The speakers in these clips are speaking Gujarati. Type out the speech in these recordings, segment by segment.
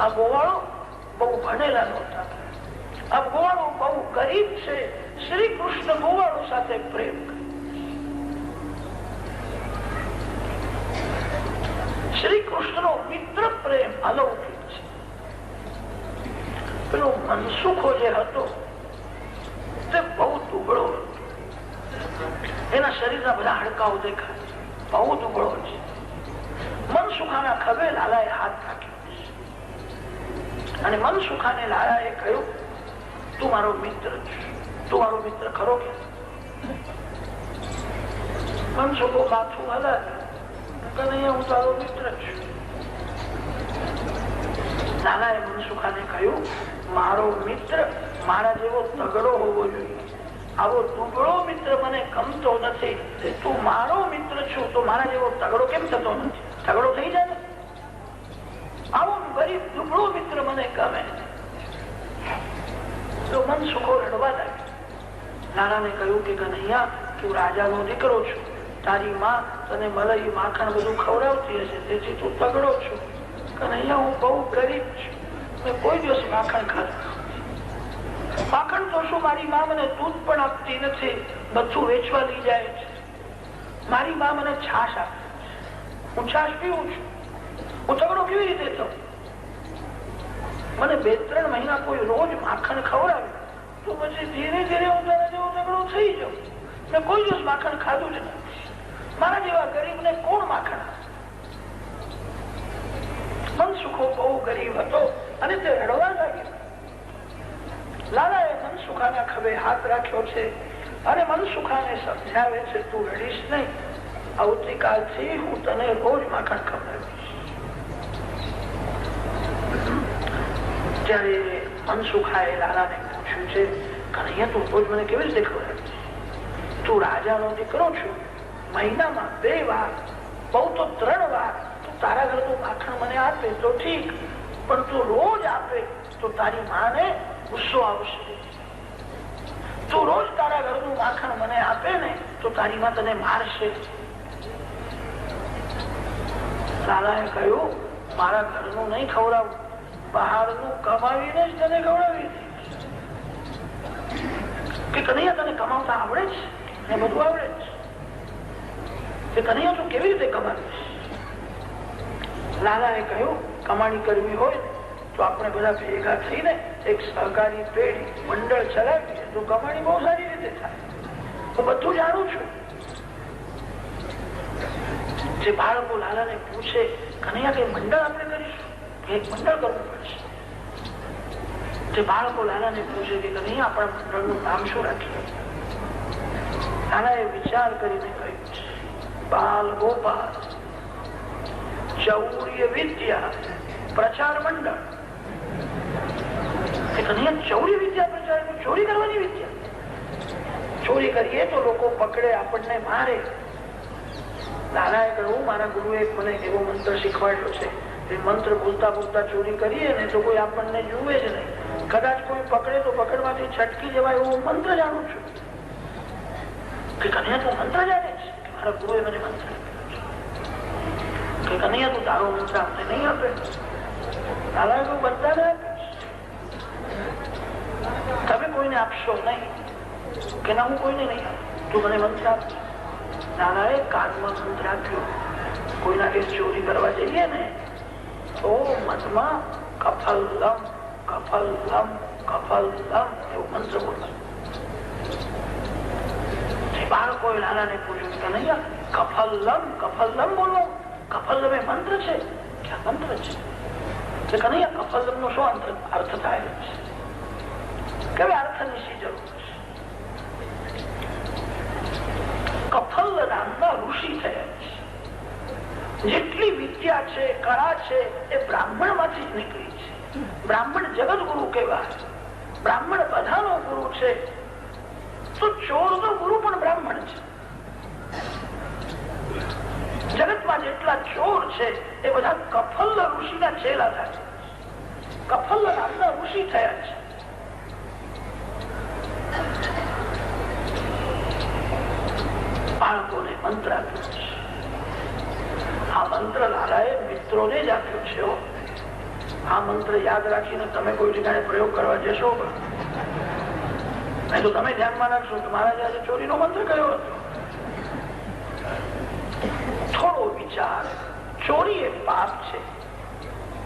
આ ગોવાળો બહુ ભણેલા નહોતા, આ ગોવાળો બહુ ગરીબ છે. શ્રી કૃષ્ણ ગોવાળો સાથે પ્રેમ કરે. શ્રી કૃષ્ણનો મિત્ર પ્રેમ અલૌકિક છે. પેલો મનસુખો જે હતો તે બહુ દુબળો હતો. એના શરીરના બધા હાડકાઓ દેખાય, બહુ દુબળો છે. મનસુખાના ખભે લાલાએ હાથ રાખ્યો અને મનસુખાને લાલાએ કહ્યું, તું મારો મિત્ર છે, તું મારો મિત્ર ખરો કે? મનસુખો માથું હલાવે, હું તારો મિત્ર છું. લાલાએ મનસુખાને કહ્યું, મારો મિત્ર મારા જેવો તગડો હોવો જોઈએ. આવો દુબળો મિત્ર મને ગમતો નથી. તું મારો મિત્ર છું તો મારા જેવો તગડો કેમ થતો નથી? તગડો થઈ જાય. આવો ગરીબ દુબળો મિત્ર મને ગમે. તો મનસુખો રડવા લાગ્યો. લાલાને કહ્યું કે કનૈયા, તું રાજાનો દીકરો છું, તારી માં તને મલાઈ માખણ બધું ખવડાવતી હશે, તેથી તું તગડો છું. કનૈયા, હું બહુ ગરીબ છું, મેં કોઈ દિવસ માખણ ખાધું. માખણ તો શું, મારી માં મને દૂધ પણ આપતી નથી, બધું વેચવા લઈ જાય છે. મારી માં મને છાશ આપે, હું છાશ પીવું છું. હું તગડો કેવી રીતે થઉં? મને 2-3 મહિના કોઈ રોજ માખણ ખવડાવે તો પછી ધીરે ધીરે હું તારા જેવો તગડો થઈ જાઉં. મેં કોઈ દિવસ માખણ ખાધું જ નથી. મારા જેવા ગરીબને કોણ માખણ? મનસુખો બહુ ગરીબ હતો અને તે રડવા લાગ્યો. લાલાએ મનસુખાના ખભે હાથ રાખ્યો છે અને મનસુખાને સમજાવે છે, તું રડીશ નહીં, આવતીકાલથી હું તને રોજ માખણ ખવડાવીશ. ત્યારે મનસુખાએ લાલાને પૂછ્યું છે, કનૈયા, તું રોજ મને કેવી રીતે ખવડાવીશ? તું રાજાનો દીકરો છું, મહિનામાં 2 વાર, બહુ તો 3 વાર તું તારા ઘરનું માખણ મને આપે તો ઠીક, પણ તું રોજ આપે તો તારી માને ગુસ્સો આવશે. તું રોજ તારા ઘરનું માખણ મને આપે ને તો તારી માં તને મારશે. લાલાએ કહ્યું, મારા ઘરનું નહીં ખવડાવું, બહારનું કમાવીને જ તને ખવડાવી દઈશ. કે કનૈયા, તને કમાવતા આવડે છે? એ બધું આવડે છે. કનૈયા, તું કેવી રીતે કમાવીશ? લાલાએ કહ્યું, કમાણી કરવી હોય તો આપણે બધા ભેગા થઈને એક સહકારી પેઢી મંડળ ચલાવીએ તો કમાણી બહુ સારી રીતે થાય. હું બધું જાણું છું. જે બાળકો લાલાને પૂછે, કનૈયા, કઈ મંડળ આપણે કરીશું? એક મંડળ કરવું પડશે. જે બાળકો લાલાને પૂછે કે કનૈયા, આપણા મંડળનું નામ શું રાખીએ? લાલાએ વિચાર કરીને કહ્યું છે, બાલ ગોપાલ ચૌર્ય વિદ્યા પ્રચાર મંડળ. ચૌરી વિદ્યા પ્રચાર, ચોરી કરવાની વિદ્યા. ચોરી કરીએ તો લોકો પકડે, આપણને મારે. લાલાએ કહ્યું, મારા ગુરુએ મને એવો મંત્ર શીખવાડ્યો છે, એ મંત્ર બોલતા બોલતા ચોરી કરીએ ને તો કોઈ આપણને જુએ જ નહીં. કદાચ કોઈ પકડે તો પકડવાથી છટકી જવાય એવો મંત્ર જાણું છું. કે કનૈયા, તું મંત્ર જાણે છે? મારા ગુરુએ મને મંત્ર કે કનૈયા, તું તારો મંત્ર અમને નહીં આપે? લાલાએ કહ્યું, બધાને આપીશ, તમે કોઈને આપશો નહીં. કે ના, હું કોઈને નહીં આપું, તું મને મંત્ર આપજો. લાલાએ કાનમાં મંત્ર આપ્યો. કોઈના કે ચોરી કરવા જઈએ ને તો મનમાં કફલમ કફલમ કફલમ એવો મંત્ર બોલવાનો. બાળકોએ લાલાને પૂછ્યું, કનૈયા, કફલમ કફલમ બોલો? કફલમ એ મંત્ર છે? ક્યાં મંત્ર છે? કનૈયા, કફલમ નો શું અર્થ થાય છે? કે અર્થની શી જરૂર છે? કફલ નામના ઋષિ થયા છે. જેટલી વિદ્યા છે, કળા છે, એ બ્રાહ્મણ માંથી જ નીકળી છે. બ્રાહ્મણ જગત ગુરુ કહેવાય. બ્રાહ્મણ બધાનો ગુરુ છે. તો ચોર નો ગુરુ પણ બ્રાહ્મણ છે. જગતમાં જેટલા ચોર છે એ બધા કફલ ઋષિના ચેલા થાય. કફલ નામના ઋષિ થયા છે. બાળકોને મંત્ર આપ્યો છે. આ મંત્ર લાલાએ મિત્રોને જ આપ્યો છે. આ મંત્ર યાદ રાખીને તમે કોઈ ઠેકાણે પ્રયોગ કરવા જશો નહીં તો તમે ધ્યાનમાં રાખશો કે મહારાજે આજે ચોરીનો મંત્ર કયો હતો. થોડો વિચાર. ચોરી એ પાપ છે.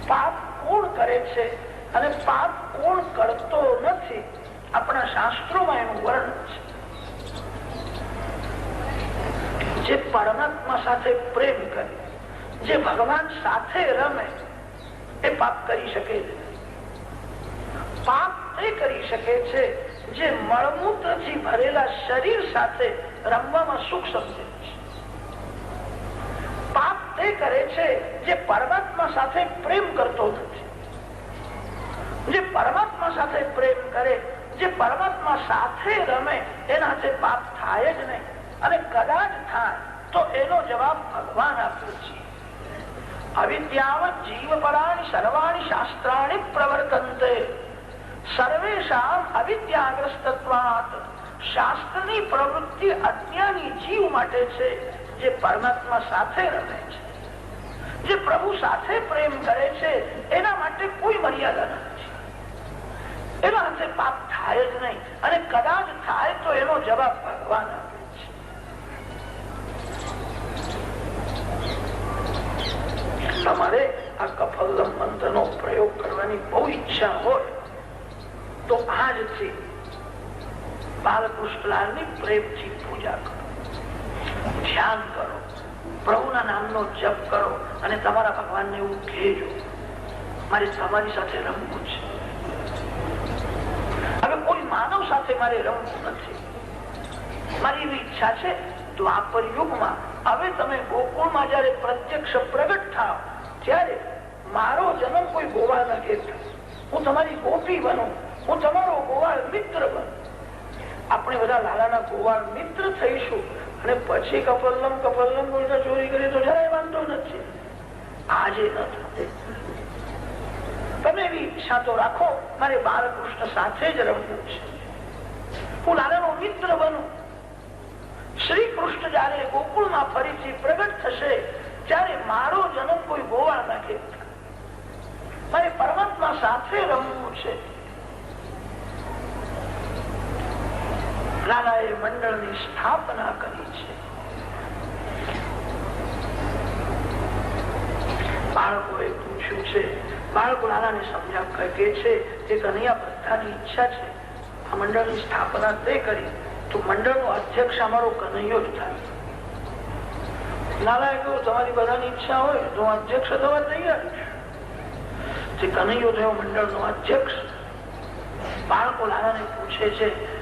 પાપ કોણ કરે છે અને પાપ કોણ કરતો નથી આપણા શાસ્ત્રોમાં એનું વર્ણન છે. જે પરમાત્મા સાથે પ્રેમ કરે, જે ભગવાન સાથે રમે, એ પાપ કરી શકે છે. પાપ તે કરી શકે છે જે મળમૂત્રથી ભરેલા શરીર સાથે રમવામાં સુખ સમજે છે. પાપ તે કરે છે જે પરમાત્મા સાથે પ્રેમ કરતો નથી. જે પરમાત્મા સાથે પ્રેમ કરે, જે પરમાત્મા સાથે રમે, એના હાથે પાપ થાય જ નહીં. અને કદાચ થાય તો એનો જવાબ ભગવાન આપ્યો છે. અવિદ્યાવત જીવપરાણી સર્વાણી શાસ્ત્રાણી પ્રવર્તન્તે સર્વેષામ અવિદ્યાગ્રસ્તત્વાત. શાસ્ત્રની પ્રવૃત્તિ અજ્ઞાની જીવ માટે છે જે પરમાત્મા સાથે રમે છે, જે પ્રભુ સાથે પ્રેમ કરે છે. એના માટે કોઈ મર્યાદા નથી. એના હાથે પાપ થાય જ નહીં. અને કદાચ થાય તો એનો જવાબ ભગવાન આપે છે. તમારે આ કફલમ મંત્રનો પ્રયોગ કરવાની બહુ ઈચ્છા હોય તો આજથી બાલકૃષ્ણલાલની પ્રેમથી પૂજા કરો, ધ્યાન કરો, પ્રભુના નામનો જપ કરો અને તમારા ભગવાનને એવું કહેજો, મારે તમારી સાથે રમવું છે. હવે કોઈ માનવ સાથે મારે રમવું નથી. મારી એવી ઈચ્છા છે દ્વાપર યુગમાં હવે તમે ગોકુળમાં જયારે પ્રત્યક્ષ પ્રગટ થાવ ત્યારે મારો જન્મ કોઈ ગોવાળના ઘેર થાય, હું તમારી ગોપી બનું, હું તમારો ગોવાળ મિત્ર બનું. આપણે બધા લાલાના ગોવાળ મિત્ર થઈશું અને પછી કપલમ બોલતા ચોરી કરીએ તો જરાય વાંધો નથી. આજે ન થાય. તમે એવી ઈચ્છા તો રાખો મારે બાલકૃષ્ણ સાથે જ રમવું છે, હું લાલાનો મિત્ર બનું. શ્રી કૃષ્ણ જયારે ગોકુળમાં ફરીથી પ્રગટ થશે ત્યારે મારો જન્મ કોઈ ગોવાળ નાખે, મારે પરમાત્મા સાથે રમવું છે. લાલાએ મંડળની સ્થાપના કરી છે. બાળકોએ પૂછ્યું છે, બાળકો લાલાને સમજાવ કહે છે કે કનૈયા બધાની ઈચ્છા છે આ મંડળની સ્થાપના તે કરી તો મંડળનો અધ્યક્ષ અમારો કનૈયો જ થાય. લાલાએ કહ્યું તમારી બધાની ઈચ્છા હોય તો અધ્યક્ષ થવા તૈયાર છે. કનૈયો થયો મંડળનો અધ્યક્ષ. બાળકો લાલાને પૂછે છે